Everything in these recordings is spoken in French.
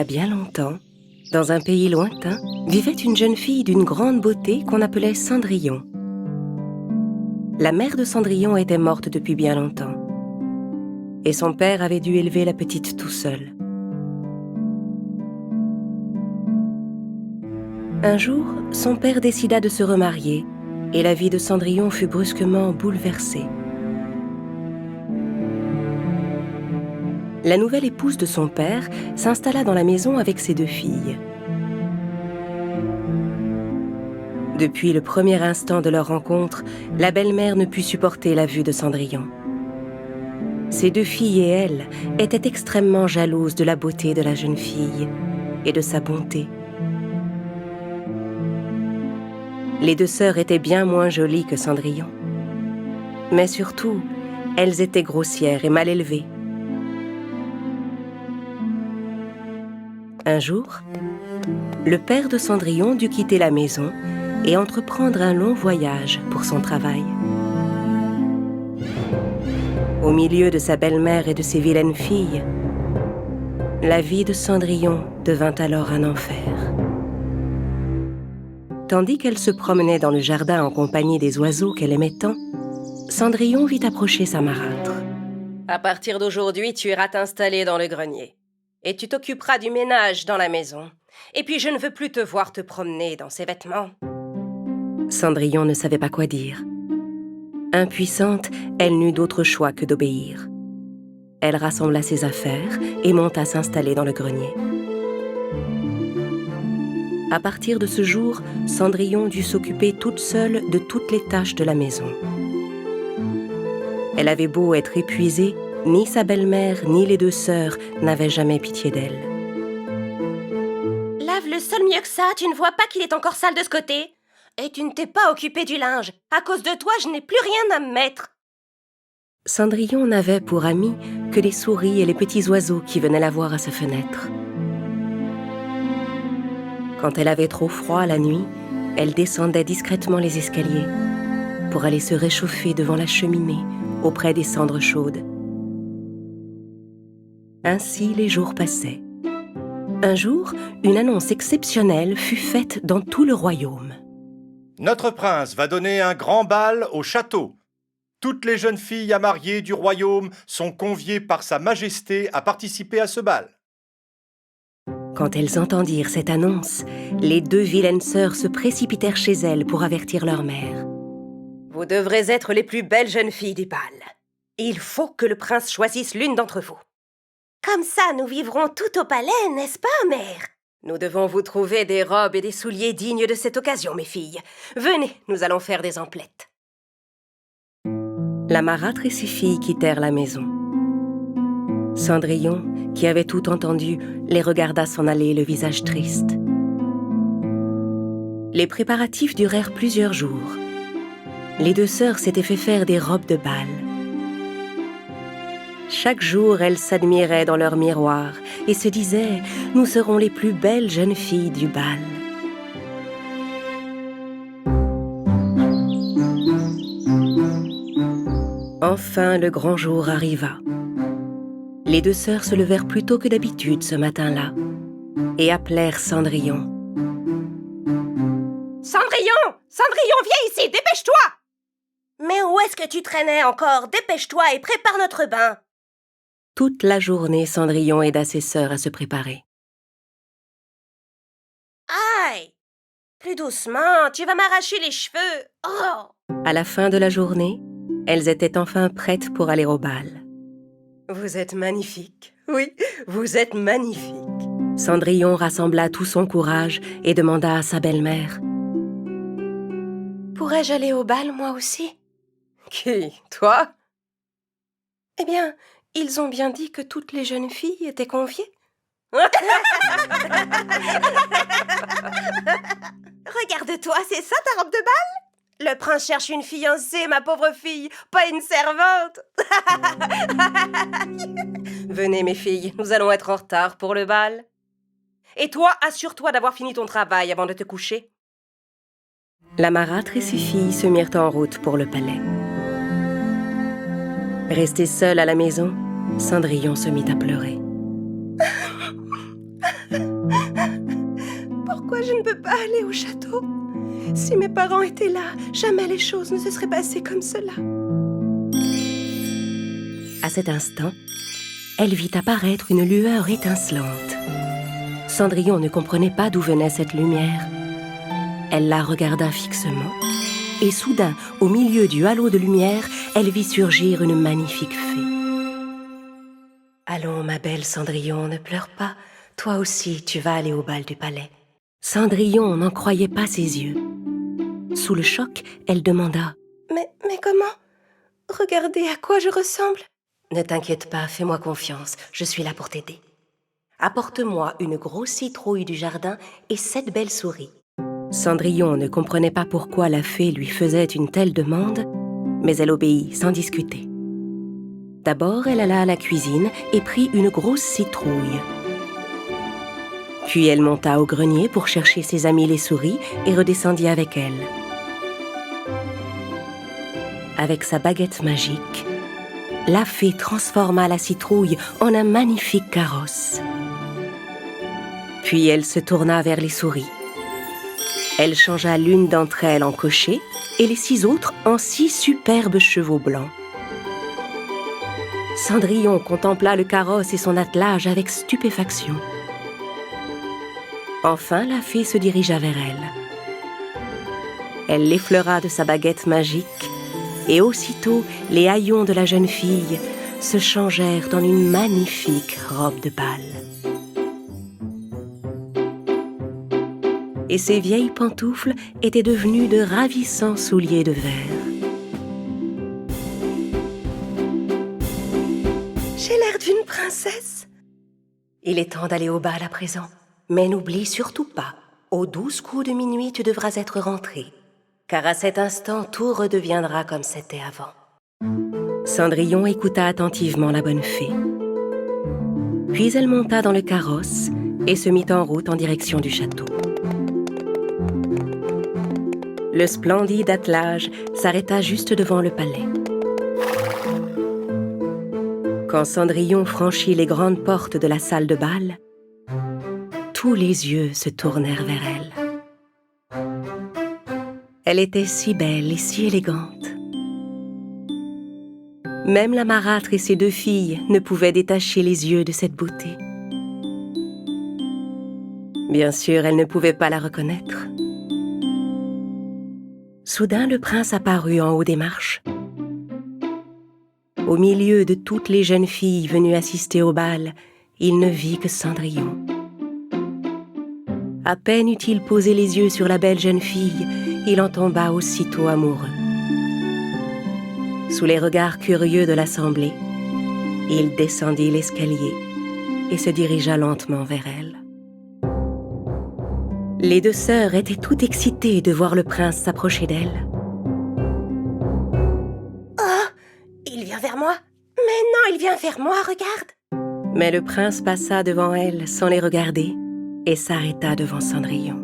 a bien longtemps, dans un pays lointain, vivait une jeune fille d'une grande beauté qu'on appelait Cendrillon. La mère de Cendrillon était morte depuis bien longtemps, et son père avait dû élever la petite tout seul. Un jour, son père décida de se remarier, et la vie de Cendrillon fut brusquement bouleversée. La nouvelle épouse de son père s'installa dans la maison avec ses 2 filles. Depuis le premier instant de leur rencontre, la belle-mère ne put supporter la vue de Cendrillon. Ses 2 filles et elle étaient extrêmement jalouses de la beauté de la jeune fille et de sa bonté. Les 2 sœurs étaient bien moins jolies que Cendrillon. Mais surtout, elles étaient grossières et mal élevées. Un jour, le père de Cendrillon dut quitter la maison et entreprendre un long voyage pour son travail. Au milieu de sa belle-mère et de ses vilaines filles, la vie de Cendrillon devint alors un enfer. Tandis qu'elle se promenait dans le jardin en compagnie des oiseaux qu'elle aimait tant, Cendrillon vit approcher sa marâtre. « À partir d'aujourd'hui, tu iras t'installer dans le grenier. Et tu t'occuperas du ménage dans la maison. Et puis je ne veux plus te voir te promener dans ces vêtements. » Cendrillon ne savait pas quoi dire. Impuissante, elle n'eut d'autre choix que d'obéir. Elle rassembla ses affaires et monta s'installer dans le grenier. À partir de ce jour, Cendrillon dut s'occuper toute seule de toutes les tâches de la maison. Elle avait beau être épuisée, ni sa belle-mère, ni les 2 sœurs n'avaient jamais pitié d'elle. « Lave le sol mieux que ça, tu ne vois pas qu'il est encore sale de ce côté? Et tu ne t'es pas occupé du linge. À cause de toi, je n'ai plus rien à me mettre. » Cendrillon n'avait pour amis que les souris et les petits oiseaux qui venaient la voir à sa fenêtre. Quand elle avait trop froid la nuit, elle descendait discrètement les escaliers pour aller se réchauffer devant la cheminée auprès des cendres chaudes. Ainsi les jours passaient. Un jour, une annonce exceptionnelle fut faite dans tout le royaume. Notre prince va donner un grand bal au château. Toutes les jeunes filles à marier du royaume sont conviées par sa majesté à participer à ce bal. Quand elles entendirent cette annonce, les 2 vilaines sœurs se précipitèrent chez elles pour avertir leur mère. « Vous devrez être les plus belles jeunes filles du bal. Il faut que le prince choisisse l'une d'entre vous. » « Comme ça, nous vivrons tout au palais, n'est-ce pas, mère ?»« Nous devons vous trouver des robes et des souliers dignes de cette occasion, mes filles. Venez, nous allons faire des emplettes. » La marâtre et ses filles quittèrent la maison. Cendrillon, qui avait tout entendu, les regarda s'en aller, le visage triste. Les préparatifs durèrent plusieurs jours. Les 2 sœurs s'étaient fait faire des robes de bal. Chaque jour, elles s'admiraient dans leur miroir et se disaient « Nous serons les plus belles jeunes filles du bal. » Enfin, le grand jour arriva. Les 2 sœurs se levèrent plus tôt que d'habitude ce matin-là et appelèrent Cendrillon. « Cendrillon! Cendrillon, viens ici, dépêche-toi !»« Mais où est-ce que tu traînais encore? Dépêche-toi et prépare notre bain !» Toute la journée, Cendrillon aida ses sœurs à se préparer. « Aïe! Plus doucement, tu vas m'arracher les cheveux. Oh !» À la fin de la journée, elles étaient enfin prêtes pour aller au bal. « Vous êtes magnifique. Oui, vous êtes magnifique. » Cendrillon rassembla tout son courage et demanda à sa belle-mère. « Pourrais-je aller au bal, moi aussi ?»« Qui, toi ?»« Eh bien, ils ont bien dit que toutes les jeunes filles étaient conviées. » Regarde-toi, c'est ça ta robe de bal? Le prince cherche une fiancée, ma pauvre fille, pas une servante. Venez, mes filles, nous allons être en retard pour le bal. Et toi, assure-toi d'avoir fini ton travail avant de te coucher. La marâtre et ses filles se mirent en route pour le palais. Restée seule à la maison, Cendrillon se mit à pleurer. « peux pas aller au château. Si mes parents étaient là, jamais les choses ne se seraient passées comme cela. » À cet instant, elle vit apparaître une lueur étincelante. Cendrillon ne comprenait pas d'où venait cette lumière. Elle la regarda fixement, et soudain, au milieu du halo de lumière, elle vit surgir une magnifique fée. « Allons, ma belle Cendrillon, ne pleure pas. Toi aussi, tu vas aller au bal du palais. » Cendrillon n'en croyait pas ses yeux. Sous le choc, elle demanda « Mais comment? Regardez à quoi je ressemble. » « Ne t'inquiète pas, fais-moi confiance, je suis là pour t'aider. Apporte-moi une grosse citrouille du jardin et 7 belles souris. » Cendrillon ne comprenait pas pourquoi la fée lui faisait une telle demande, mais elle obéit sans discuter. D'abord, elle alla à la cuisine et prit une grosse citrouille. Puis elle monta au grenier pour chercher ses amis les souris et redescendit avec elles. Avec sa baguette magique, la fée transforma la citrouille en un magnifique carrosse. Puis elle se tourna vers les souris. Elle changea l'une d'entre elles en cocher et les 6 autres en 6 superbes chevaux blancs. Cendrillon contempla le carrosse et son attelage avec stupéfaction. Enfin, la fée se dirigea vers elle. Elle l'effleura de sa baguette magique et aussitôt, les haillons de la jeune fille se changèrent en une magnifique robe de bal. Et ses vieilles pantoufles étaient devenues de ravissants souliers de verre. « J'ai l'air d'une princesse. » « Il est temps d'aller au bal à présent. Mais n'oublie surtout pas, aux 12 coups de minuit, tu devras être rentrée. Car à cet instant, tout redeviendra comme c'était avant. » Cendrillon écouta attentivement la bonne fée. Puis elle monta dans le carrosse et se mit en route en direction du château. Le splendide attelage s'arrêta juste devant le palais. Quand Cendrillon franchit les grandes portes de la salle de bal, tous les yeux se tournèrent vers elle. Elle était si belle et si élégante. Même la marâtre et ses 2 filles ne pouvaient détacher les yeux de cette beauté. Bien sûr, elles ne pouvaient pas la reconnaître. Soudain, le prince apparut en haut des marches. Au milieu de toutes les jeunes filles venues assister au bal, il ne vit que Cendrillon. À peine eut-il posé les yeux sur la belle jeune fille, il en tomba aussitôt amoureux. Sous les regards curieux de l'assemblée, il descendit l'escalier et se dirigea lentement vers elle. Les 2 sœurs étaient toutes excitées de voir le prince s'approcher d'elles. « Oh, il vient vers moi. Mais non, il vient vers moi, regarde. » Mais le prince passa devant elle sans les regarder et s'arrêta devant Cendrillon.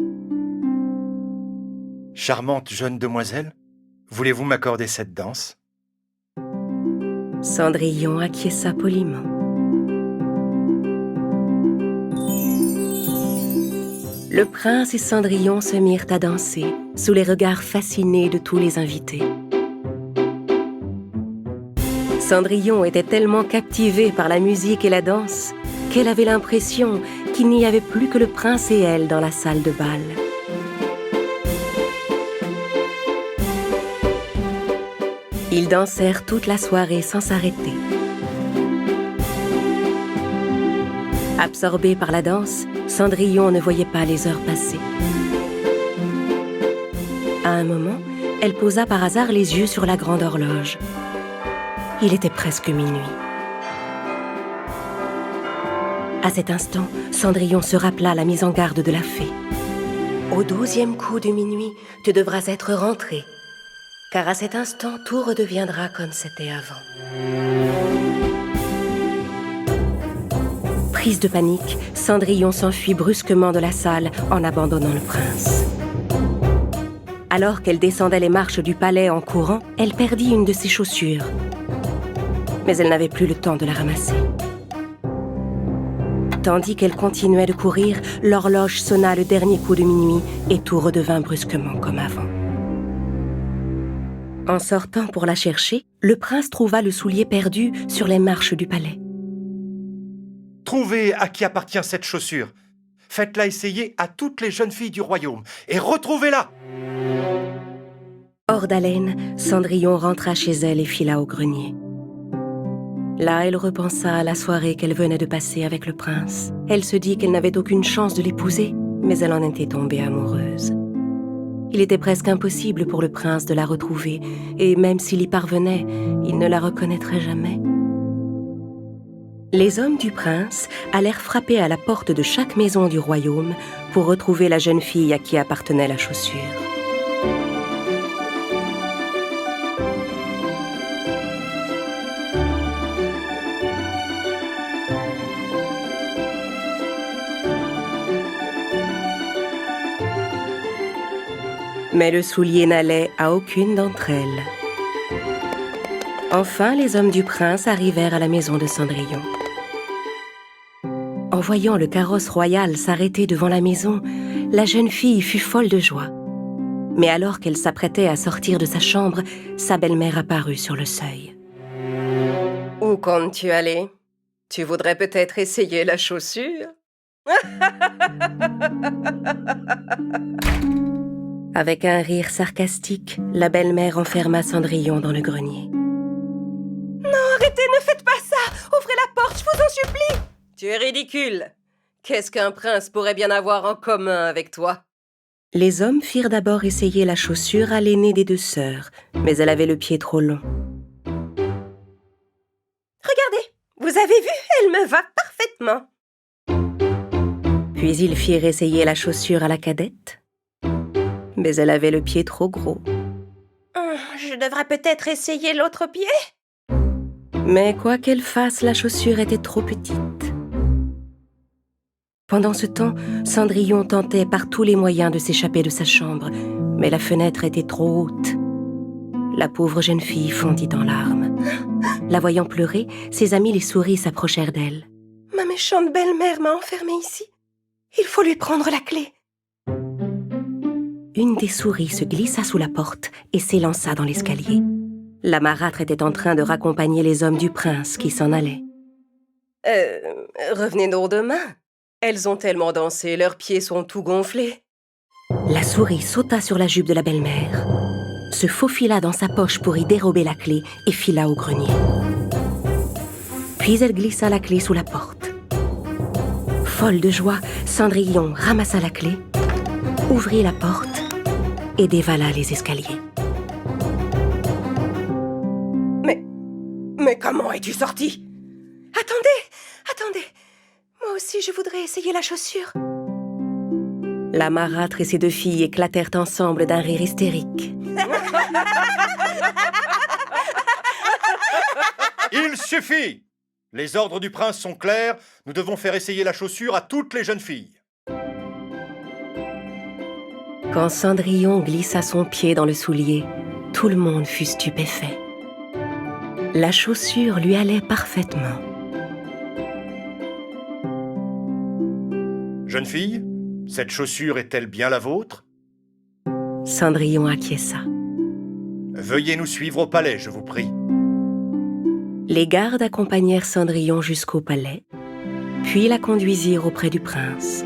« Charmante jeune demoiselle, voulez-vous m'accorder cette danse ?» Cendrillon acquiesça poliment. Le prince et Cendrillon se mirent à danser sous les regards fascinés de tous les invités. Cendrillon était tellement captivée par la musique et la danse qu'elle avait l'impression qu'il n'y avait plus que le prince et elle dans la salle de bal. Ils dansèrent toute la soirée sans s'arrêter. Absorbée par la danse, Cendrillon ne voyait pas les heures passer. À un moment, elle posa par hasard les yeux sur la grande horloge. Il était presque minuit. À cet instant, Cendrillon se rappela la mise en garde de la fée. « Au 12e coup de minuit, tu devras être rentrée, car à cet instant, tout redeviendra comme c'était avant. » Prise de panique, Cendrillon s'enfuit brusquement de la salle en abandonnant le prince. Alors qu'elle descendait les marches du palais en courant, elle perdit une de ses chaussures. Mais elle n'avait plus le temps de la ramasser. Tandis qu'elle continuait de courir, l'horloge sonna le dernier coup de minuit et tout redevint brusquement comme avant. En sortant pour la chercher, le prince trouva le soulier perdu sur les marches du palais. Trouvez à qui appartient cette chaussure. Faites-la essayer à toutes les jeunes filles du royaume et retrouvez-la. Hors d'haleine, Cendrillon rentra chez elle et fila au grenier. Là, elle repensa à la soirée qu'elle venait de passer avec le prince. Elle se dit qu'elle n'avait aucune chance de l'épouser, mais elle en était tombée amoureuse. Il était presque impossible pour le prince de la retrouver, et même s'il y parvenait, il ne la reconnaîtrait jamais. Les hommes du prince allèrent frapper à la porte de chaque maison du royaume pour retrouver la jeune fille à qui appartenait la chaussure. Mais le soulier n'allait à aucune d'entre elles. Enfin, les hommes du prince arrivèrent à la maison de Cendrillon. En voyant le carrosse royal s'arrêter devant la maison, la jeune fille fut folle de joie. Mais alors qu'elle s'apprêtait à sortir de sa chambre, sa belle-mère apparut sur le seuil. « Où comptes-tu aller? Tu voudrais peut-être essayer la chaussure ?» Avec un rire sarcastique, la belle-mère enferma Cendrillon dans le grenier. « Non, arrêtez, ne faites pas ça! Ouvrez la porte, je vous en supplie! » Tu es ridicule! Qu'est-ce qu'un prince pourrait bien avoir en commun avec toi? Les hommes firent d'abord essayer la chaussure à l'aînée des deux sœurs, mais elle avait le pied trop long. Regardez, vous avez vu, elle me va parfaitement. Puis ils firent essayer la chaussure à la cadette, mais elle avait le pied trop gros. Je devrais peut-être essayer l'autre pied? Mais quoi qu'elle fasse, la chaussure était trop petite. Pendant ce temps, Cendrillon tentait par tous les moyens de s'échapper de sa chambre, mais la fenêtre était trop haute. La pauvre jeune fille fondit en larmes. La voyant pleurer, ses amis les souris s'approchèrent d'elle. « Ma méchante belle-mère m'a enfermée ici. Il faut lui prendre la clé. » Une des souris se glissa sous la porte et s'élança dans l'escalier. La marâtre était en train de raccompagner les hommes du prince qui s'en allaient. Revenez donc demain. Elles ont tellement dansé, leurs pieds sont tout gonflés. La souris sauta sur la jupe de la belle-mère, se faufila dans sa poche pour y dérober la clé et fila au grenier. Puis elle glissa la clé sous la porte. Folle de joie, Cendrillon ramassa la clé, ouvrit la porte et dévala les escaliers. Mais comment es-tu sortie? Attendez. Moi aussi, je voudrais essayer la chaussure. La marâtre et ses deux filles éclatèrent ensemble d'un rire hystérique. Il suffit! Les ordres du prince sont clairs, nous devons faire essayer la chaussure à toutes les jeunes filles. Quand Cendrillon glissa son pied dans le soulier, tout le monde fut stupéfait. La chaussure lui allait parfaitement. Jeune fille, cette chaussure est-elle bien la vôtre? Cendrillon acquiesça. Veuillez nous suivre au palais, je vous prie. Les gardes accompagnèrent Cendrillon jusqu'au palais, puis la conduisirent auprès du prince.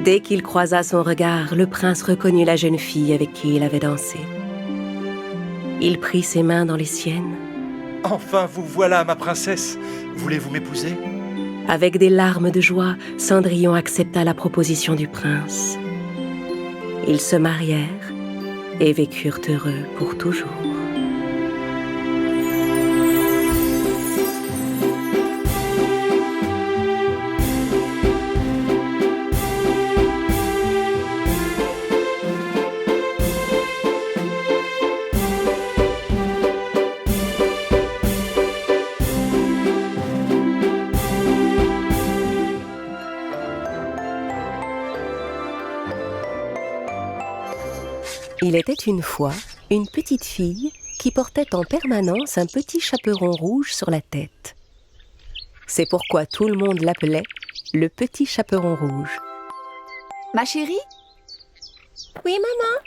Dès qu'il croisa son regard, le prince reconnut la jeune fille avec qui il avait dansé. Il prit ses mains dans les siennes. « Enfin, vous voilà, ma princesse. Voulez-vous m'épouser ?» Avec des larmes de joie, Cendrillon accepta la proposition du prince. Ils se marièrent et vécurent heureux pour toujours. Il était une fois une petite fille qui portait en permanence un petit chaperon rouge sur la tête. C'est pourquoi tout le monde l'appelait le petit chaperon rouge. Ma chérie? Oui, maman.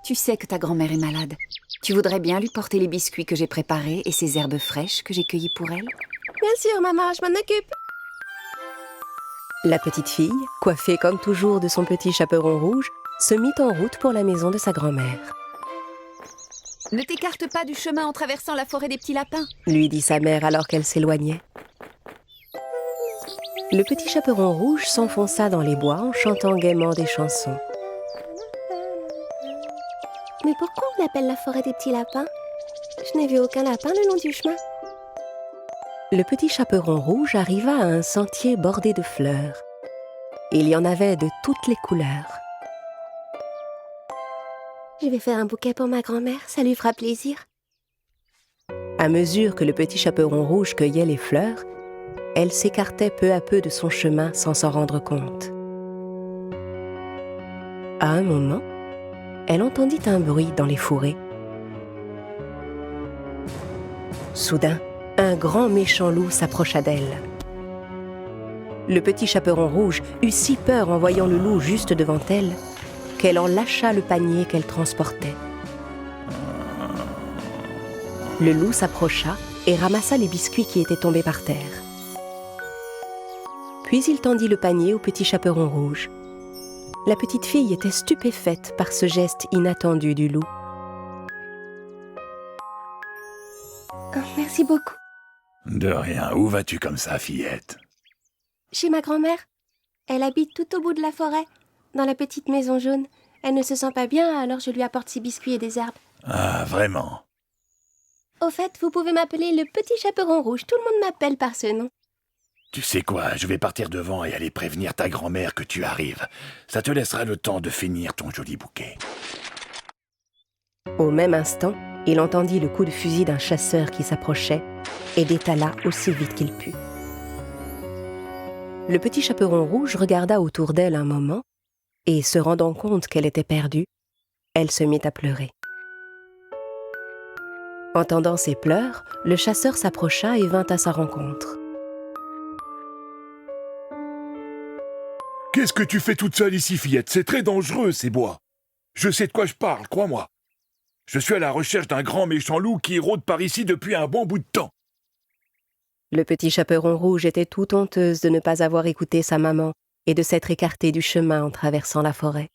Tu sais que ta grand-mère est malade. Tu voudrais bien lui porter les biscuits que j'ai préparés et ces herbes fraîches que j'ai cueillies pour elle? Bien sûr, maman, je m'en occupe. La petite fille, coiffée comme toujours de son petit chaperon rouge, se mit en route pour la maison de sa grand-mère. Ne t'écarte pas du chemin en traversant la forêt des petits lapins, Lui dit sa mère alors qu'elle s'éloignait. Le petit chaperon rouge s'enfonça dans les bois en chantant gaiement des chansons. Mais pourquoi on l'appelle la forêt des petits lapins? Je n'ai vu aucun lapin le long du chemin. Le petit chaperon rouge arriva à un sentier bordé de fleurs. Il y en avait de toutes les couleurs. Je vais faire un bouquet pour ma grand-mère, ça lui fera plaisir. À mesure que le petit chaperon rouge cueillait les fleurs, elle s'écartait peu à peu de son chemin sans s'en rendre compte. À un moment, elle entendit un bruit dans les fourrés. Soudain, un grand méchant loup s'approcha d'elle. Le petit chaperon rouge eut si peur en voyant le loup juste devant elle qu'elle en lâcha le panier qu'elle transportait. Le loup s'approcha et ramassa les biscuits qui étaient tombés par terre. Puis il tendit le panier au petit chaperon rouge. La petite fille était stupéfaite par ce geste inattendu du loup. Oh, merci beaucoup. De rien, où vas-tu comme ça, fillette? Chez ma grand-mère. Elle habite tout au bout de la forêt, dans la petite maison jaune. Elle ne se sent pas bien, alors je lui apporte ses biscuits et des herbes. Ah, vraiment? Au fait, vous pouvez m'appeler le petit chaperon rouge. Tout le monde m'appelle par ce nom. Tu sais quoi, je vais partir devant et aller prévenir ta grand-mère que tu arrives. Ça te laissera le temps de finir ton joli bouquet. Au même instant, il entendit le coup de fusil d'un chasseur qui s'approchait et détala aussi vite qu'il put. Le petit chaperon rouge regarda autour d'elle un moment et, se rendant compte qu'elle était perdue, elle se mit à pleurer. Entendant ses pleurs, le chasseur s'approcha et vint à sa rencontre. Qu'est-ce que tu fais toute seule ici, fillette? C'est très dangereux, ces bois. Je sais de quoi je parle, crois-moi. Je suis à la recherche d'un grand méchant loup qui rôde par ici depuis un bon bout de temps. Le petit chaperon rouge était tout honteuse de ne pas avoir écouté sa maman et de s'être écartée du chemin en traversant la forêt.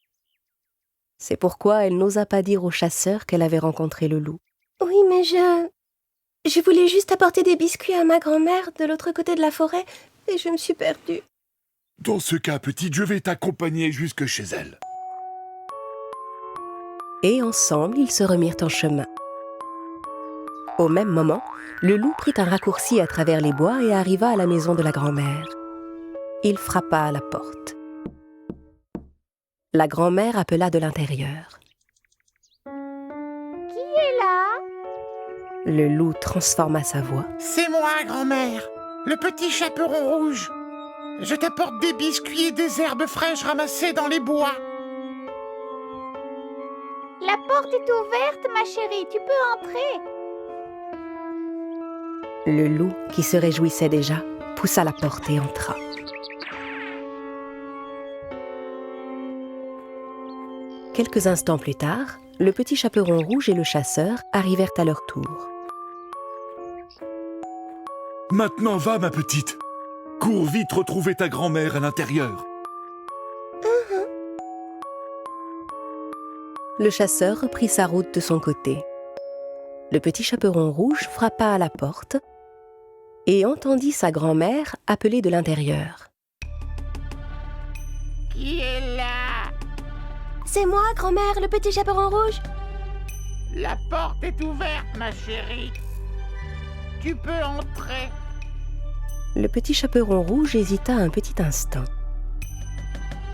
C'est pourquoi elle n'osa pas dire au chasseur qu'elle avait rencontré le loup. Oui, mais je voulais juste apporter des biscuits à ma grand-mère de l'autre côté de la forêt et je me suis perdue. Dans ce cas, petite, je vais t'accompagner jusque chez elle. Et ensemble, ils se remirent en chemin. Au même moment, le loup prit un raccourci à travers les bois et arriva à la maison de la grand-mère. Il frappa à la porte. La grand-mère appela de l'intérieur. Qui est là? Le loup transforma sa voix. C'est moi, grand-mère, le petit chaperon rouge. Je t'apporte des biscuits et des herbes fraîches ramassées dans les bois. La porte est ouverte, ma chérie, tu peux entrer. Le loup, qui se réjouissait déjà, poussa la porte et entra. Quelques instants plus tard, le petit chaperon rouge et le chasseur arrivèrent à leur tour. Maintenant, va, ma petite. Cours vite retrouver ta grand-mère à l'intérieur. Le chasseur reprit sa route de son côté. Le petit chaperon rouge frappa à la porte et entendit sa grand-mère appeler de l'intérieur. Qui est là? C'est moi, grand-mère, le petit chaperon rouge. La porte est ouverte, ma chérie. Tu peux entrer. Le petit chaperon rouge hésita un petit instant.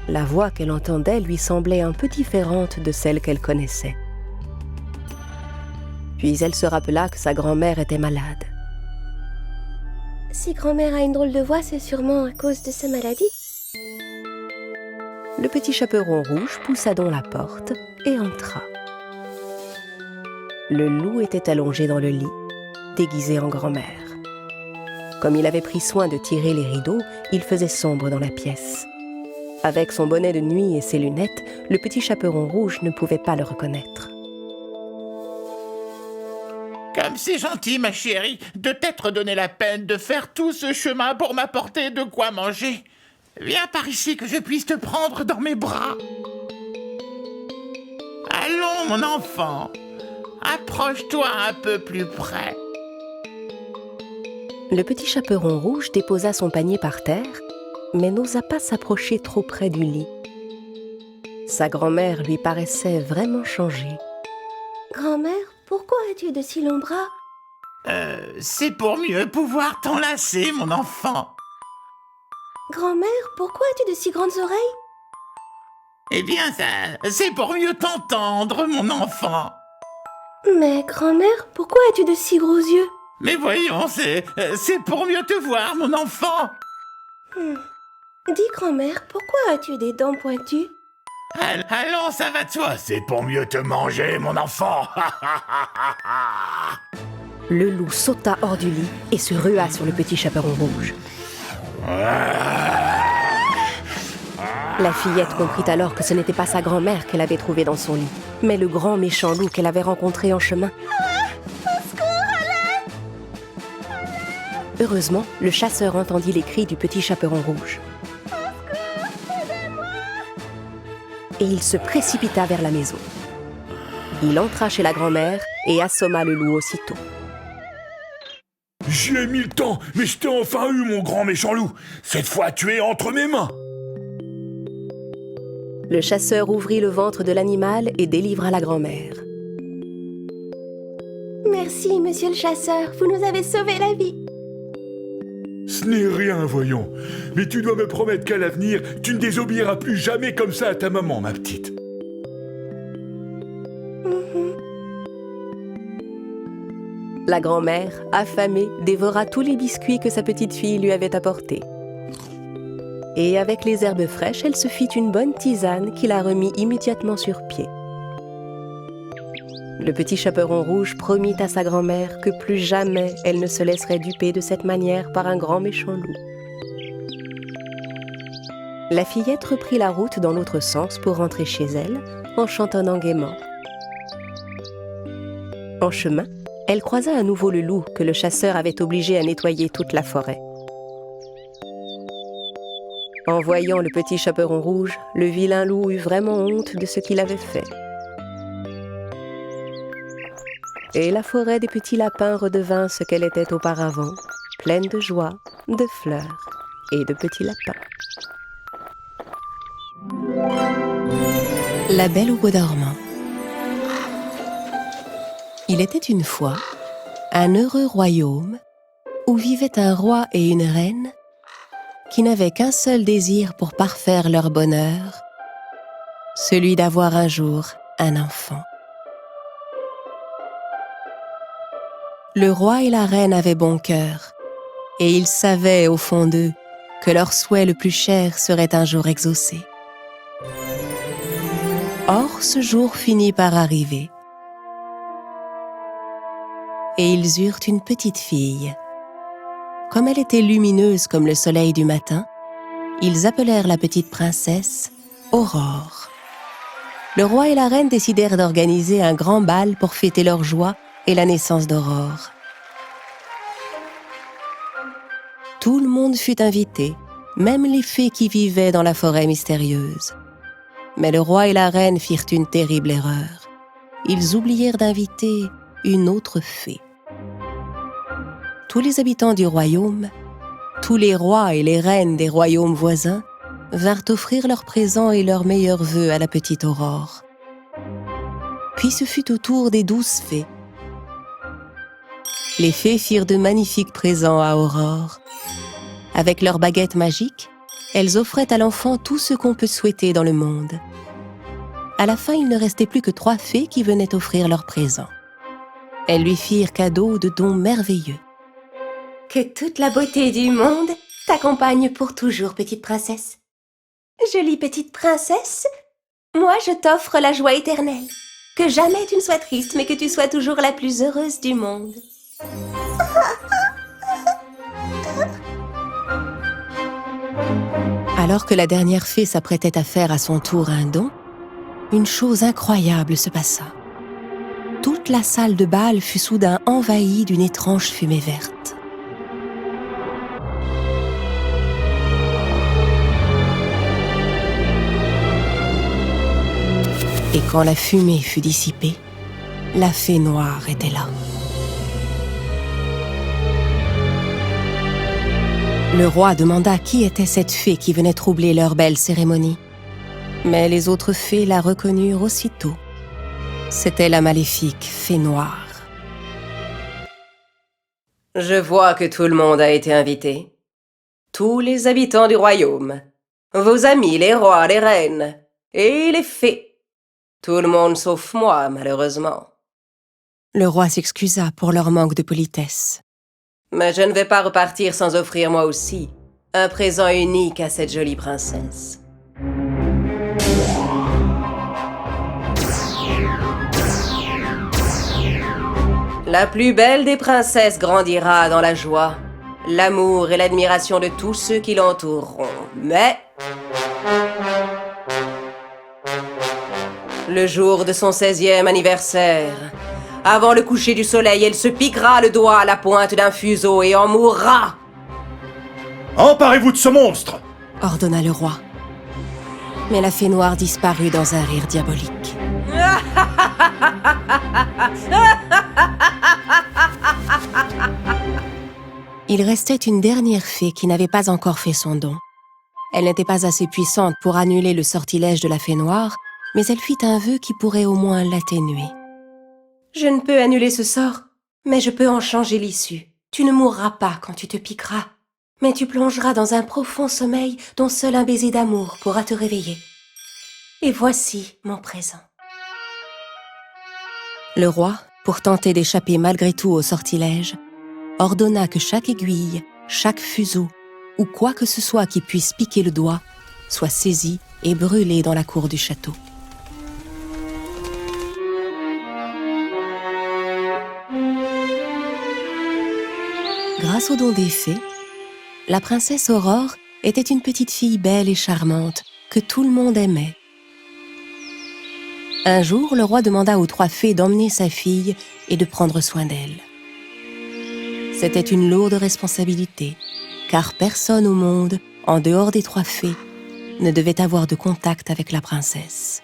La voix qu'elle entendait lui semblait un peu différente de celle qu'elle connaissait. Puis elle se rappela que sa grand-mère était malade. Si grand-mère a une drôle de voix, c'est sûrement à cause de sa maladie. Le petit chaperon rouge poussa donc la porte et entra. Le loup était allongé dans le lit, déguisé en grand-mère. Comme il avait pris soin de tirer les rideaux, il faisait sombre dans la pièce. Avec son bonnet de nuit et ses lunettes, le petit chaperon rouge ne pouvait pas le reconnaître. Comme c'est gentil, ma chérie, de t'être donné la peine de faire tout ce chemin pour m'apporter de quoi manger. Viens par ici que je puisse te prendre dans mes bras. Allons, mon enfant, approche-toi un peu plus près. Le petit chaperon rouge déposa son panier par terre, mais n'osa pas s'approcher trop près du lit. Sa grand-mère lui paraissait vraiment changée. Grand-mère, pourquoi as-tu de si longs bras? C'est pour mieux pouvoir t'enlacer, mon enfant. Grand-mère, pourquoi as-tu de si grandes oreilles? Eh bien, c'est pour mieux t'entendre, mon enfant. Mais grand-mère, pourquoi as-tu de si gros yeux? Mais voyons, c'est pour mieux te voir, mon enfant. Dis grand-mère, pourquoi as-tu des dents pointues? Allons, ça va de soi, c'est pour mieux te manger, mon enfant. Le loup sauta hors du lit et se rua sur le petit chaperon rouge. La fillette comprit alors que ce n'était pas sa grand-mère qu'elle avait trouvée dans son lit, mais le grand méchant loup qu'elle avait rencontré en chemin. Heureusement, le chasseur entendit les cris du petit chaperon rouge. Et il se précipita vers la maison. Il entra chez la grand-mère et assomma le loup aussitôt. J'y ai mis le temps, mais je t'ai enfin eu, mon grand méchant loup. Cette fois, tu es entre mes mains. Le chasseur ouvrit le ventre de l'animal et délivra la grand-mère. Merci, monsieur le chasseur, vous nous avez sauvé la vie. Ce n'est rien, voyons. Mais tu dois me promettre qu'à l'avenir, tu ne désobéiras plus jamais comme ça à ta maman, ma petite. La grand-mère, affamée, dévora tous les biscuits que sa petite fille lui avait apportés. Et avec les herbes fraîches, elle se fit une bonne tisane qui la remit immédiatement sur pied. Le petit chaperon rouge promit à sa grand-mère que plus jamais elle ne se laisserait duper de cette manière par un grand méchant loup. La fillette reprit la route dans l'autre sens pour rentrer chez elle, en chantonnant gaiement. En chemin, elle croisa à nouveau le loup que le chasseur avait obligé à nettoyer toute la forêt. En voyant le petit chaperon rouge, le vilain loup eut vraiment honte de ce qu'il avait fait. Et la forêt des petits lapins redevint ce qu'elle était auparavant, pleine de joie, de fleurs et de petits lapins. La Belle au bois dormant. Il était une fois un heureux royaume où vivait un roi et une reine qui n'avaient qu'un seul désir pour parfaire leur bonheur, celui d'avoir un jour un enfant. Le roi et la reine avaient bon cœur, et ils savaient au fond d'eux que leur souhait le plus cher serait un jour exaucé. Or, ce jour finit par arriver, et ils eurent une petite fille. Comme elle était lumineuse comme le soleil du matin, ils appelèrent la petite princesse Aurore. Le roi et la reine décidèrent d'organiser un grand bal pour fêter leur joie et la naissance d'Aurore. Tout le monde fut invité, même les fées qui vivaient dans la forêt mystérieuse. Mais le roi et la reine firent une terrible erreur. Ils oublièrent d'inviter une autre fée. Tous les habitants du royaume, tous les rois et les reines des royaumes voisins, vinrent offrir leurs présents et leurs meilleurs vœux à la petite Aurore. Puis ce fut au tour des 12 fées. Les fées firent de magnifiques présents à Aurore. Avec leurs baguettes magiques, elles offraient à l'enfant tout ce qu'on peut souhaiter dans le monde. À la fin, il ne restait plus que 3 fées qui venaient offrir leurs présents. Elles lui firent cadeau de dons merveilleux. Que toute la beauté du monde t'accompagne pour toujours, petite princesse. Jolie petite princesse, moi je t'offre la joie éternelle. Que jamais tu ne sois triste, mais que tu sois toujours la plus heureuse du monde. Alors que la dernière fée s'apprêtait à faire à son tour un don, une chose incroyable se passa. Toute la salle de bal fut soudain envahie d'une étrange fumée verte. Et quand la fumée fut dissipée, la fée noire était là. Le roi demanda qui était cette fée qui venait troubler leur belle cérémonie. Mais les autres fées la reconnurent aussitôt. C'était la maléfique fée noire. Je vois que tout le monde a été invité. Tous les habitants du royaume. Vos amis, les rois, les reines. Et les fées. Tout le monde sauf moi, malheureusement. Le roi s'excusa pour leur manque de politesse. Mais je ne vais pas repartir sans offrir moi aussi un présent unique à cette jolie princesse. La plus belle des princesses grandira dans la joie, l'amour et l'admiration de tous ceux qui l'entoureront. Mais le jour de son 16e anniversaire, avant le coucher du soleil, elle se piquera le doigt à la pointe d'un fuseau et en mourra. Emparez-vous de ce monstre! Ordonna le roi. Mais la fée noire disparut dans un rire diabolique. Il restait une dernière fée qui n'avait pas encore fait son don. Elle n'était pas assez puissante pour annuler le sortilège de la fée noire, mais elle fit un vœu qui pourrait au moins l'atténuer. Je ne peux annuler ce sort, mais je peux en changer l'issue. Tu ne mourras pas quand tu te piqueras, mais tu plongeras dans un profond sommeil dont seul un baiser d'amour pourra te réveiller. Et voici mon présent. Le roi, pour tenter d'échapper malgré tout au sortilège, ordonna que chaque aiguille, chaque fuseau, ou quoi que ce soit qui puisse piquer le doigt, soit saisi et brûlé dans la cour du château. Grâce au don des fées, la princesse Aurore était une petite fille belle et charmante que tout le monde aimait. Un jour, le roi demanda aux 3 fées d'emmener sa fille et de prendre soin d'elle. C'était une lourde responsabilité, car personne au monde, en dehors des 3 fées, ne devait avoir de contact avec la princesse.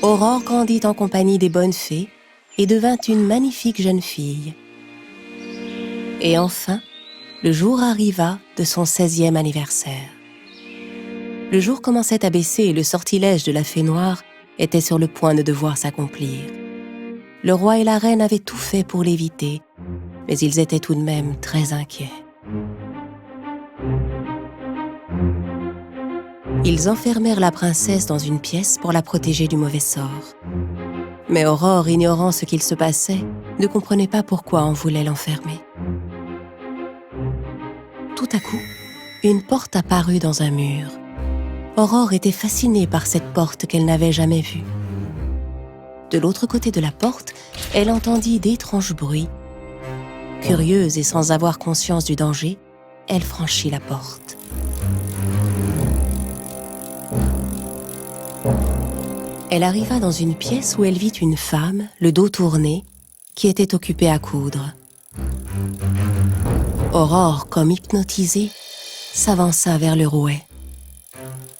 Aurore grandit en compagnie des bonnes fées et devint une magnifique jeune fille. Et enfin, le jour arriva de son 16e anniversaire. Le jour commençait à baisser et le sortilège de la fée noire était sur le point de devoir s'accomplir. Le roi et la reine avaient tout fait pour l'éviter, mais ils étaient tout de même très inquiets. Ils enfermèrent la princesse dans une pièce pour la protéger du mauvais sort. Mais Aurore, ignorant ce qu'il se passait, ne comprenait pas pourquoi on voulait l'enfermer. Tout à coup, une porte apparut dans un mur. Aurore était fascinée par cette porte qu'elle n'avait jamais vue. De l'autre côté de la porte, elle entendit d'étranges bruits. Curieuse et sans avoir conscience du danger, elle franchit la porte. Elle arriva dans une pièce où elle vit une femme, le dos tourné, qui était occupée à coudre. Aurore, comme hypnotisée, s'avança vers le rouet.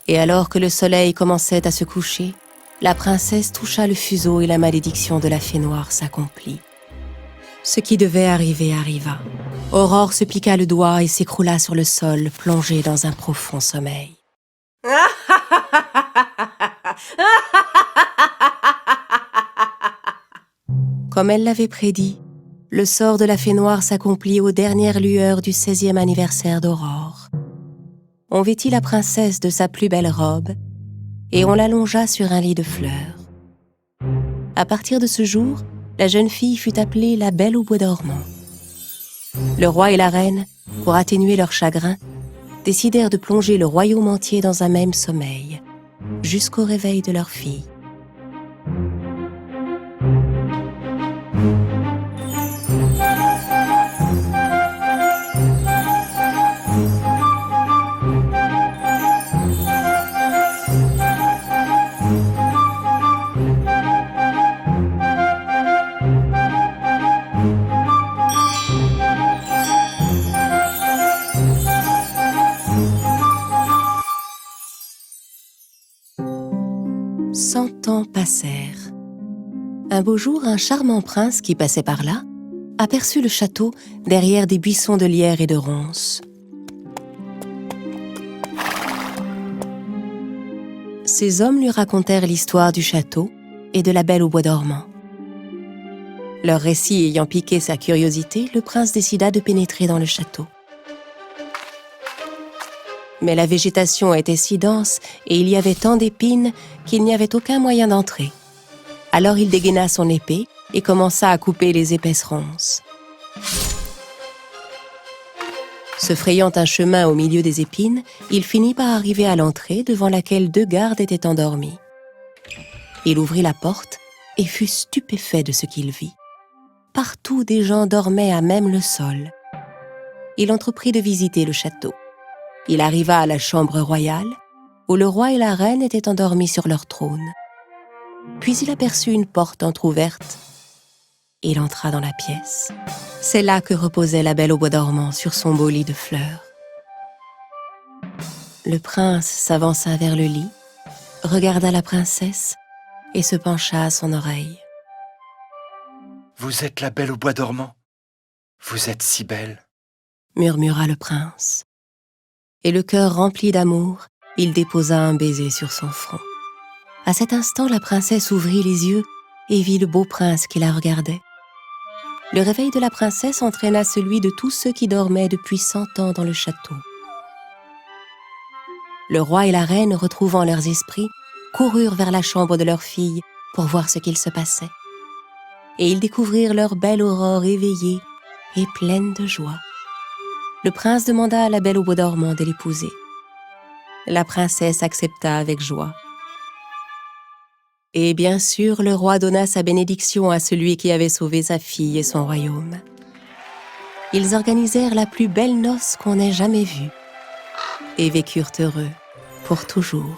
Et alors que le soleil commençait à se coucher, la princesse toucha le fuseau et la malédiction de la fée noire s'accomplit. Ce qui devait arriver arriva. Aurore se piqua le doigt et s'écroula sur le sol, plongée dans un profond sommeil. Comme elle l'avait prédit, le sort de la fée noire s'accomplit aux dernières lueurs du 16e anniversaire d'Aurore. On vêtit la princesse de sa plus belle robe et on l'allongea sur un lit de fleurs. À partir de ce jour, la jeune fille fut appelée la Belle au bois dormant. Le roi et la reine, pour atténuer leur chagrin, décidèrent de plonger le royaume entier dans un même sommeil, jusqu'au réveil de leur fille. temps passèrent. Un beau jour, un charmant prince qui passait par là aperçut le château derrière des buissons de lierre et de ronces. Ces hommes lui racontèrent l'histoire du château et de la Belle au bois dormant. Leur récit ayant piqué sa curiosité, le prince décida de pénétrer dans le château. Mais la végétation était si dense et il y avait tant d'épines qu'il n'y avait aucun moyen d'entrer. Alors il dégaina son épée et commença à couper les épaisses ronces. Se frayant un chemin au milieu des épines, il finit par arriver à l'entrée devant laquelle 2 gardes étaient endormis. Il ouvrit la porte et fut stupéfait de ce qu'il vit. Partout, des gens dormaient à même le sol. Il entreprit de visiter le château. Il arriva à la chambre royale, où le roi et la reine étaient endormis sur leur trône. Puis il aperçut une porte entr'ouverte. Il entra dans la pièce. C'est là que reposait la Belle au bois dormant sur son beau lit de fleurs. Le prince s'avança vers le lit, regarda la princesse et se pencha à son oreille. « Vous êtes la Belle au bois dormant. Vous êtes si belle. » murmura le prince. Et le cœur rempli d'amour, il déposa un baiser sur son front. À cet instant, la princesse ouvrit les yeux et vit le beau prince qui la regardait. Le réveil de la princesse entraîna celui de tous ceux qui dormaient depuis 100 ans dans le château. Le roi et la reine, retrouvant leurs esprits, coururent vers la chambre de leur fille pour voir ce qu'il se passait. Et ils découvrirent leur belle Aurore éveillée et pleine de joie. Le prince demanda à la Belle au bois dormant de l'épouser. La princesse accepta avec joie. Et bien sûr, le roi donna sa bénédiction à celui qui avait sauvé sa fille et son royaume. Ils organisèrent la plus belle noce qu'on ait jamais vue et vécurent heureux pour toujours.